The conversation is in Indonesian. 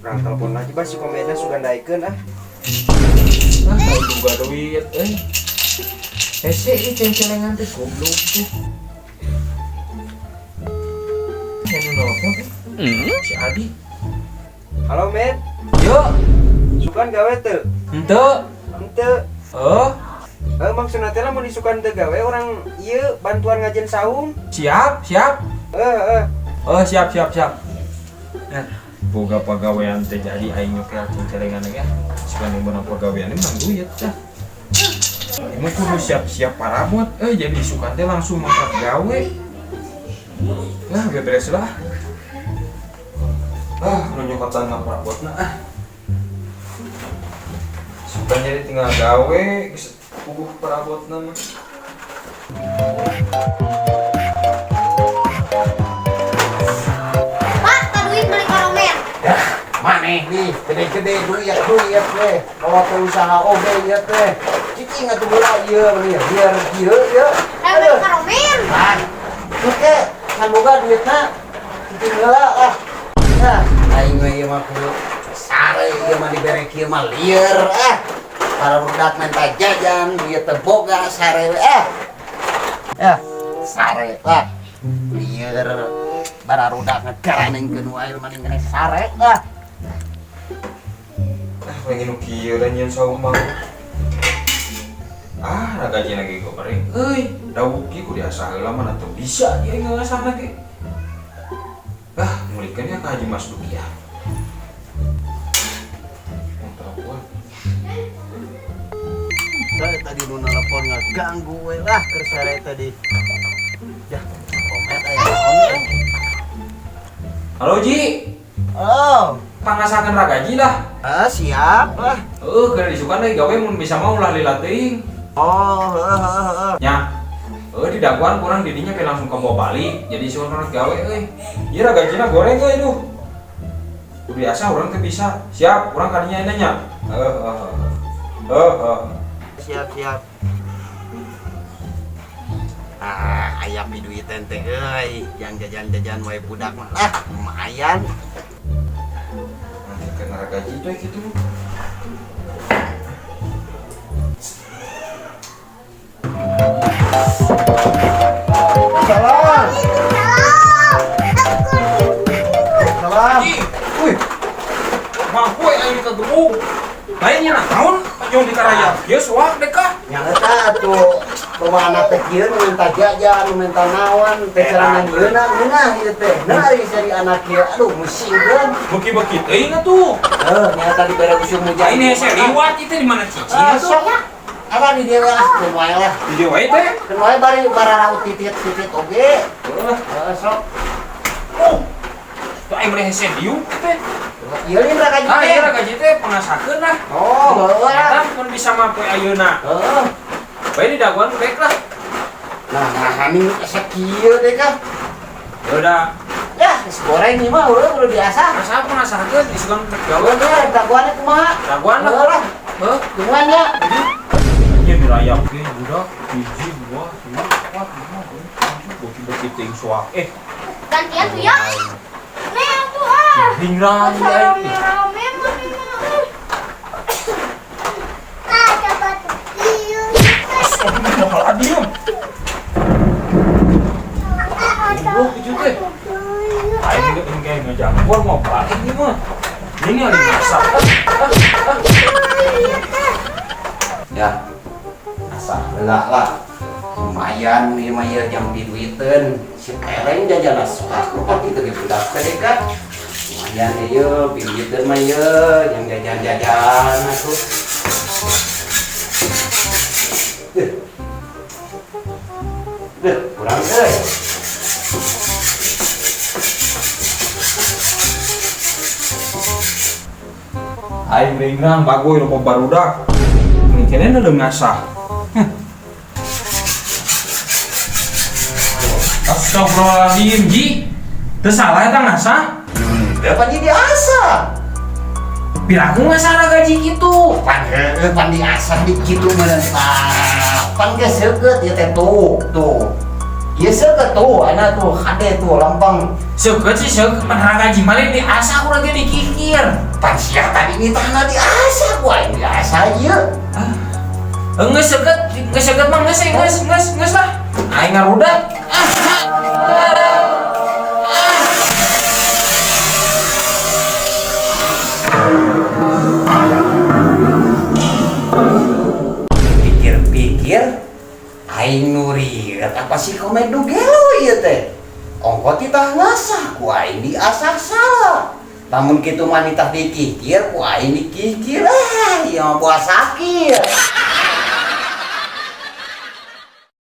Orang telepon aja basi komennya suka naikkan ah. Kalau juga duit, Hese ini ceng-celengan teh goblok teh. Ini nelfon si Adi. Halo men, Yo, sukan gawe tuh? ente. Ente. Oh, Maksudnya teh mau disukan teu gawe orang iya bantuan ngajen saung. siap. Siap. Nah, boga pagawean teh jadi aing nyokel ceng-celengan ya. Sukan yang bener pagawean emang duit dah. Emang kudu siap-siap parabot, jadi sukan teh langsung mangkat gawe. Nah, beres lah. Nyokatan ngaparabotna ah. Sukan jadi tinggal gawe, puguh parabotna mah. Pak, kaduit beli karomer. Ya, maneh nih, gede-gede duit we. Bawa ke usaha oge ieu teh. Cicing atuh heula ieu meureun biar ieu ya. Beli karomer. Nah, oke, kan boga duitna. Cicing heula ah. Nah, aing we ieu mah kudu sare ieu mah dibere kieu mah lieur ah. Para budak minta jajan, ieu teh boga sare we ah. Ya, sare lah. Lieur bara rudak ngekaranengkeun wae maning ngene sare ah. Pengen kieu dan nyeun saung mah. Ah, gaji lagi gue bareng. Dawuki ku diasah heula mah teu bisa ieu ngasahna ge. Ah, mulikeun ya ka Haji Mas Duki ya. Tadi nu nelpon ngaganggu we lah keur sare tadi. Ya, komet aya naon. Halo Ji, Oh, pangasakeun ragaji lah. siap lah. Keur disukan deui gawe mun bisa mah ulah lila teuing. Oh, heeh. Nya. Di daguan kurang didinya pe langsung kombo balik. Jadi sukan gawe euy. Ieu ragajina goreng euy duh. Kudu diasah urang teh bisa. Siap, urang kadinya nya. Siap. Aya piduit teh euy, yang jajan-jajan wae budak mah lah, lumayan. Nanti kena ragaji tuh gitu. Salam. Salam. Wih, mampu yang dikegebuk. Lainnya naon, yang dikaraya. Kieu soak dekah. Yang eta tuh pemana teh kieu minta jajan, minta naon, teh cerangan yeuna meunah ieu teh. Nah, ieu dari anak kieu, aduh musingkeun. Beki-beki teuing atuh. Nyata dibere usum mujair. Ini hese liwat itu di mana cicing atuh. Sok apa di dia lah, keun wae lah. Di dieu wae teh. Keun wae bari bararaut titit-titit oge. Sok. Tuh aing bari hese diuk teh. Ieu nih rakaji Ah, teh. ieu ragaji teh pangasakeun lah. Oh, heueuh. Eta pun bisa mampu ayeuna. Heeh. Bae di daguan baik lah. Nah, kami sakieu teh kah? Ya udah, Ya, geus goreng ieu mah heueuh kudu diasah. masa pangasakeun disukan gawe Gawe teh daguanna kumaha? daguan lah. Heueuh lah. Heuh, Cuman ya. ieu dirayap ge budak 1 2 3 4 5 beki-beki teuing soak. Gantian tuh ya. Nih tuh ah. Bingrang Karomer mah nih mah. Ah, dapat ieu. Astagfirullahaladzim. Oh, itu teh. Aing enggak ngejangkor mau balik nih mah. Ini ada masak. Ya. Asal heula lah. Lumayan ieu mah ieu jam diduiteun. Si pereng jajan sok kok kitu ge budak teh kan. Lumayan ieu diduiteun mah ieu yang jajan-jajan atuh. Kurang euy. Aing ringrang bagoy lo barudak. Mungkin ada ngasah. Astagfirullahaladzim, Ji. Teu salah eta ngasah. Dapat jadi asa. Piraku ngasah gaji kitu. Pan diasah di kitu meunah. Pan geus seukeut ieu teh tuh. Ieu seukeut tuh, ana tuh hade tuh lempeng. Seukeut sih seukeut pan gaji mah diasah urang ge dikikir. ini tanah diasah ku aing diasah ieu. Geus seukeut mah geus lah. Aing ngarudak. Pikir-pikir aing nuriret apa sih komedo gelo ieu teh. Ongko titah ngasah ku aing diasah salah. Namun kitu mah nitah dikikir ku aing dikikir ieu mah buah sakit.